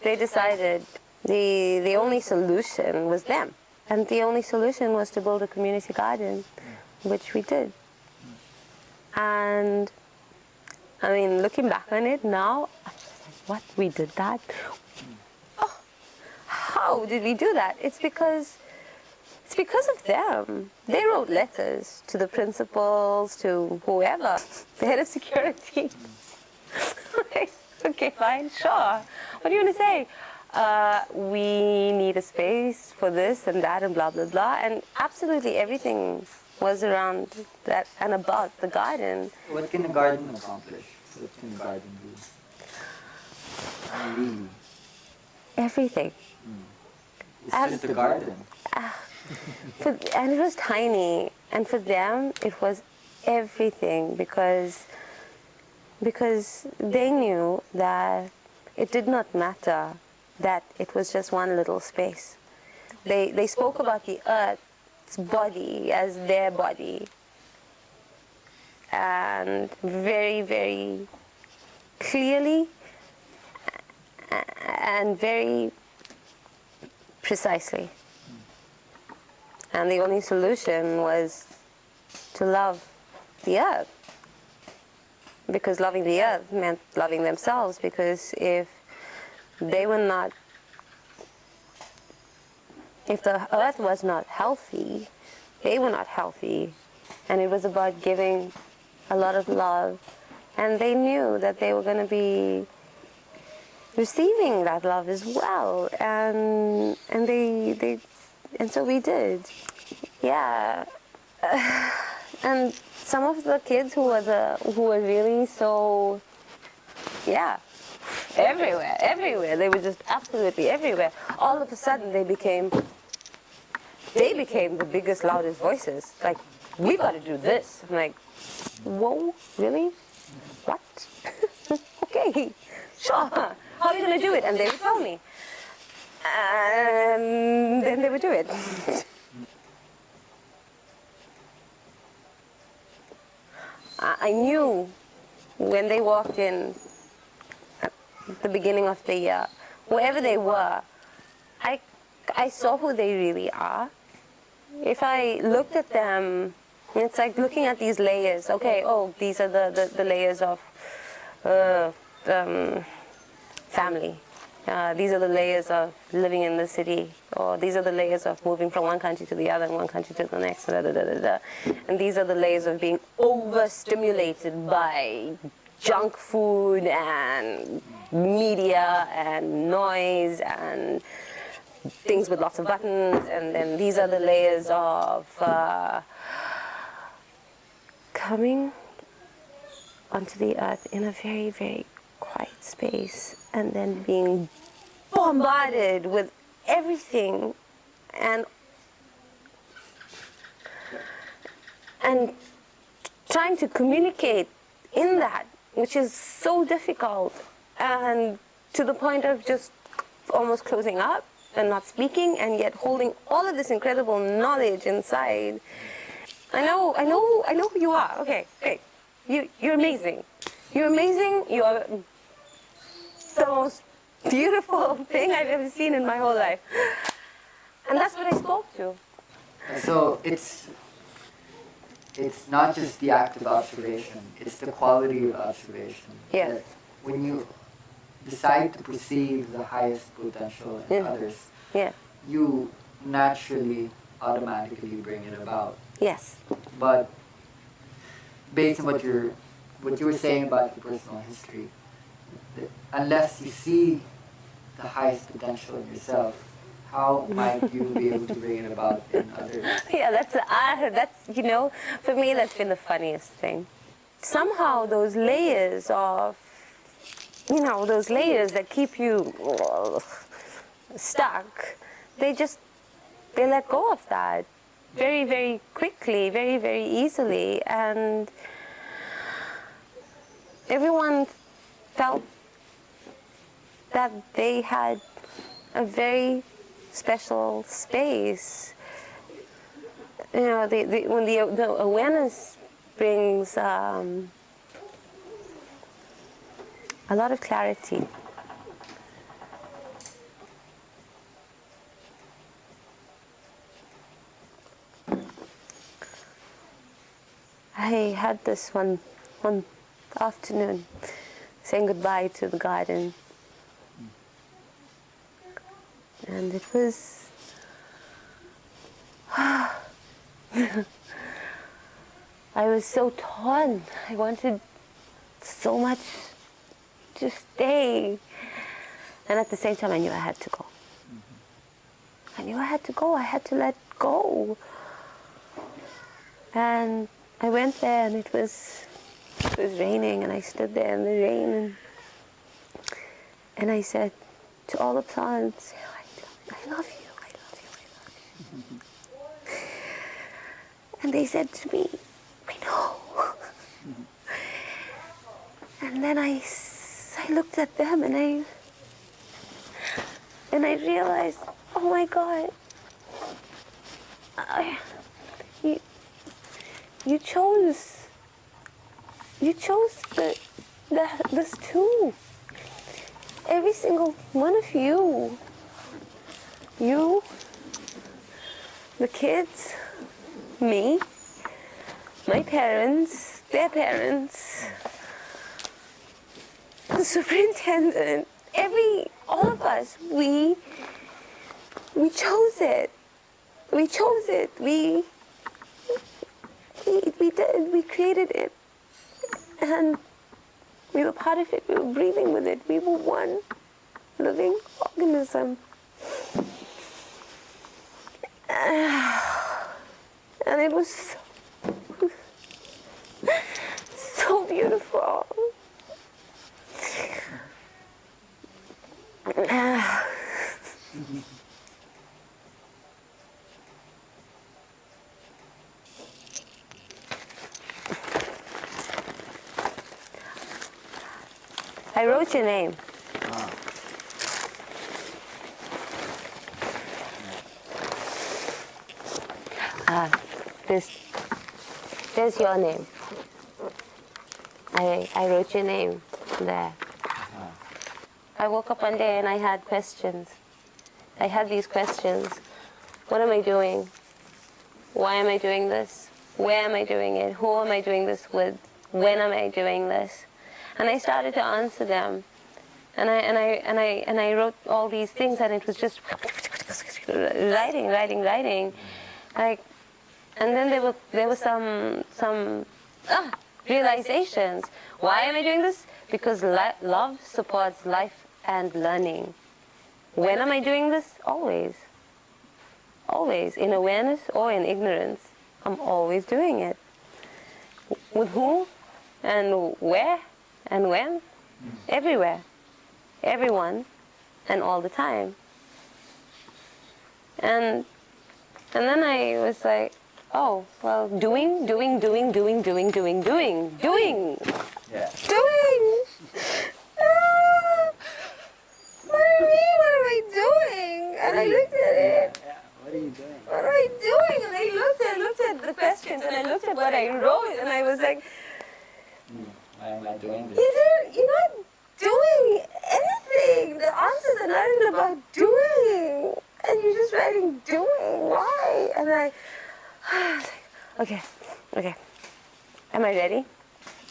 they decided the only solution was them. And the only solution was to build a community garden, which we did. And I mean, looking back on it now, what, we did that? Oh, how did we do that? It's because of them. They wrote letters to the principals, to whoever, the head of security. Okay, fine, sure. What do you want to say? We need a space for this and that and blah, blah, blah. And absolutely everything was around that and about the garden. What can the garden accomplish? What can the garden do? Really? Everything. It's just a garden. And it was tiny. And for them, it was everything because they knew that it did not matter that it was just one little space. They spoke about the earth's body as their body, and very, very clearly and very precisely. And the only solution was to love the earth, because loving the earth meant loving themselves, because if the earth was not healthy, they were not healthy. And it was about giving a lot of love. And they knew that they were going to be receiving that love as well. And so we did. Yeah. And some of the kids who were really so, yeah, everywhere. They were just absolutely everywhere. All of a sudden, they became the biggest, loudest voices. Like, we got to do this. I'm like, whoa, really? What? Okay, sure. How are you going to do it? And they would tell me. And then they would do it. I knew when they walked in at the beginning of the year, wherever they were, I saw who they really are. If I looked at them, it's like looking at these layers. Okay, oh, these are the layers of family. These are the layers of living in the city, or these are the layers of moving from one country to the other and one country to the next, and these are the layers of being overstimulated by junk food and media and noise and things with lots of buttons, and then these are the layers of coming onto the earth in a very, very quiet space, and then being bombarded with everything and trying to communicate in that, which is so difficult, and to the point of just almost closing up and not speaking, and yet holding all of this incredible knowledge inside. I know who you are. Okay, great. You're amazing. You're amazing. You are the most beautiful thing I've ever seen in my whole life. And that's what I spoke to. So it's not just the act of observation, it's the quality of observation. Yeah. That when you decide to perceive the highest potential in others, you naturally, automatically bring it about. Yes. But based on what you were saying about your personal history, unless you see the highest potential in yourself, how might you be able to bring it about in others? Yeah, that's for me that's been the funniest thing. Somehow those layers of, those layers that keep you stuck, they let go of that very, very quickly, very, very easily, and everyone felt that they had a very special space. When the awareness brings a lot of clarity. I had this one afternoon saying goodbye to the garden. And it was I was so torn. I wanted so much to stay. And at the same time I knew I had to go. I knew I had to go. I had to let go. And I went there and it was raining, and I stood there in the rain and I said to all the plants, I love you, I love you, I love you. And they said to me, we know. And then I looked at them and I realized, oh my God, you chose this too. Every single one of you, the kids, me, my parents, their parents, the superintendent, all of us, we chose it. We chose it. We did. We created it. And we were part of it. We were breathing with it. We were one living organism. And it was so beautiful. I wrote your name. There's your name. I wrote your name there. I woke up one day and I had questions. I had these questions. What am I doing? Why am I doing this? Where am I doing it? Who am I doing this with? When am I doing this? And I started to answer them. And I wrote all these things, and it was just writing. And then there were some realizations. Why am I doing this? Because love supports life and learning. When am I doing this? Always. Always. In awareness or in ignorance. I'm always doing it. With who and where and when? Everywhere. Everyone and all the time. And then I was like, oh, well, doing. Yeah. Doing! What do you mean, what am I doing? And I looked at it. Yeah. What are you doing? What am I doing? And I looked at the questions, and I looked at what I wrote, and I was like, Why am I doing this? you're not doing anything. The answers are not even about doing. And you're just writing doing. Why? And I okay. Am I ready?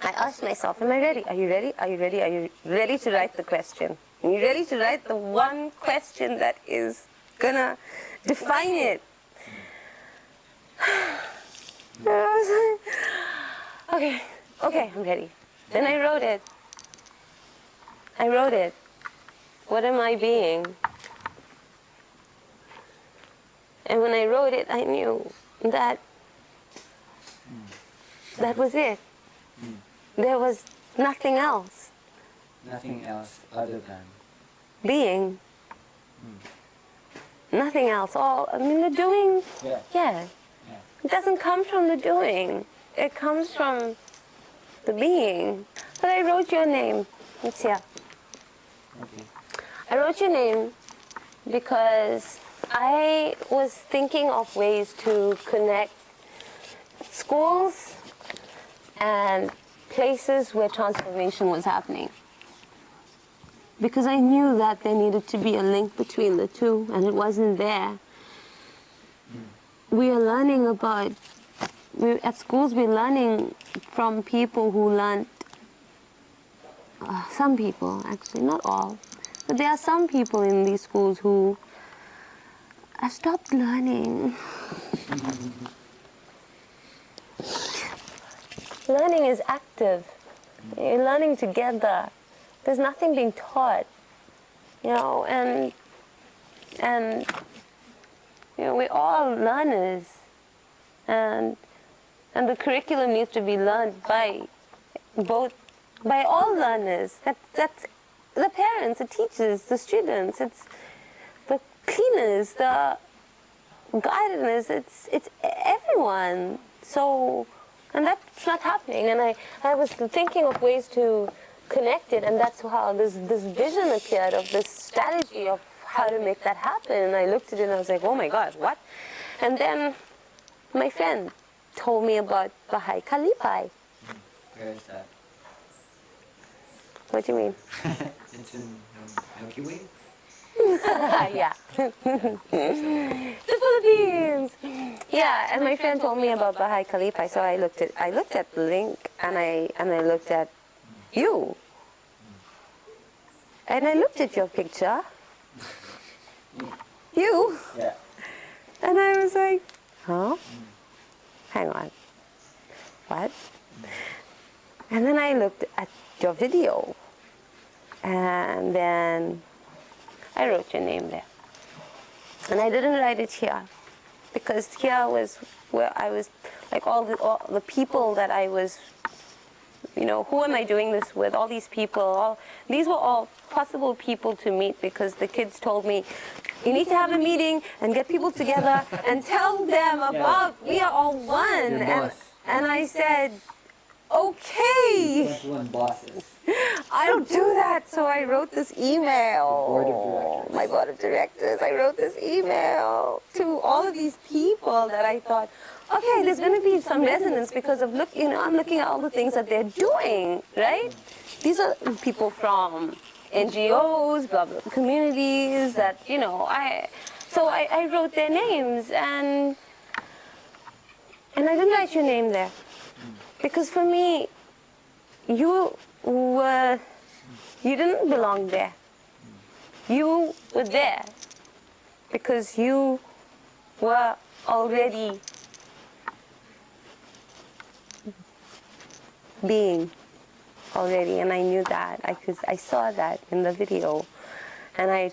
I asked myself, am I ready? Are you ready? Are you ready? Are you ready to write the question? Are you ready to write the one question that is gonna define it? And I was like, okay, I'm ready. Then I wrote it. What am I being? And when I wrote it, I knew that was it. There was nothing else. Nothing else other than Being. Nothing else. The doing, yeah. It doesn't come from the doing. It comes from the being. But I wrote your name. It's here. Okay. I wrote your name because I was thinking of ways to connect schools and places where transformation was happening. Because I knew that there needed to be a link between the two, and it wasn't there. We are learning about at schools we're learning from people who learned, some people actually, not all, but there are some people in these schools who have stopped learning. Learning is active. You're learning together. There's nothing being taught, you know, and you know, we're all learners, and the curriculum needs to be learned by all learners. That's the parents, the teachers, the students, it's the cleaners, the gardeners, it's everyone. So, and that's not happening. And I was thinking of ways to connect it, and that's how this vision appeared of this strategy of how to make that happen. And I looked at it and I was like, oh my God, what? And then my friend told me about Baha'i Kalipai. Where is that? What do you mean? It's in Milky Way? Yeah. The Philippines. Yeah, and my friend told me about Baha'i Kalipai, so I looked at the link, and I looked at you. And I looked at your picture. You. Yeah. And I was like, huh? Hang on. What? And then I looked at your video. And then I wrote your name there. And I didn't write it here, because here was where I was, like all the people that I was, you know, who am I doing this with? All these people, these were all possible people to meet, because the kids told me, you need to have a meeting and get people together and tell them about, we are all one. And I said, okay. One bosses. I don't do that, so I wrote this email. My board of directors. I wrote this email to all of these people that I thought, okay, there's going to be some resonance because of I'm looking at all the things that they're doing, right? These are people from NGOs, blah, blah, communities that, you know, so I wrote their names, and I didn't write your name there, because for me, you didn't belong there. You were there because you were already being already, and I knew that. I saw that in the video, and I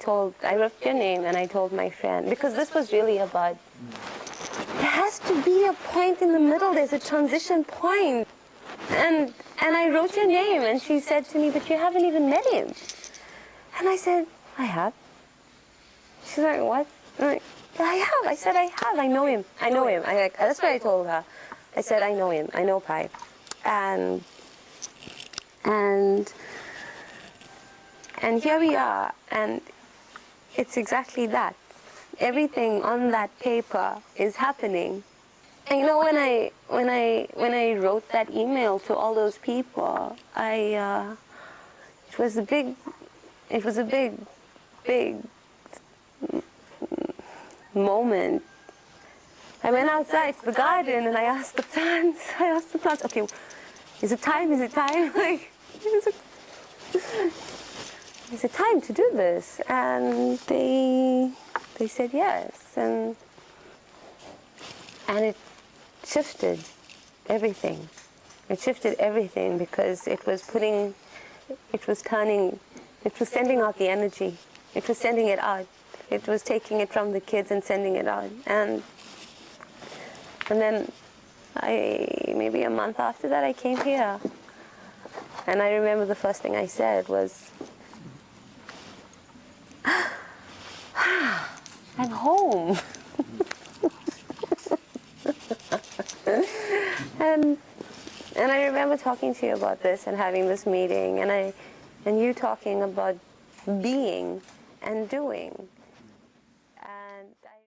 wrote your name, and I told my friend, because this was really about, there has to be a point in the middle. There's a transition point. And I wrote your name, and she said to me, but you haven't even met him. And I said, I have. She's like, what? I'm like, I have. I said, I have. I know him. I know him. That's what I told her. I said, I know him. I know Pai. And here we are, and it's exactly that. Everything on that paper is happening. And you know, when I wrote that email to all those people, it was a big moment. I went outside to the garden and I asked the plants, okay, is it time? Like, is it time to do this? And they said yes, and it shifted everything. It shifted everything, because it was sending out the energy. It was sending it out. It was taking it from the kids and sending it out. And then maybe a month after that, I came here. And I remember the first thing I said was, I'm home. And I remember talking to you about this and having this meeting, and you talking about being and doing.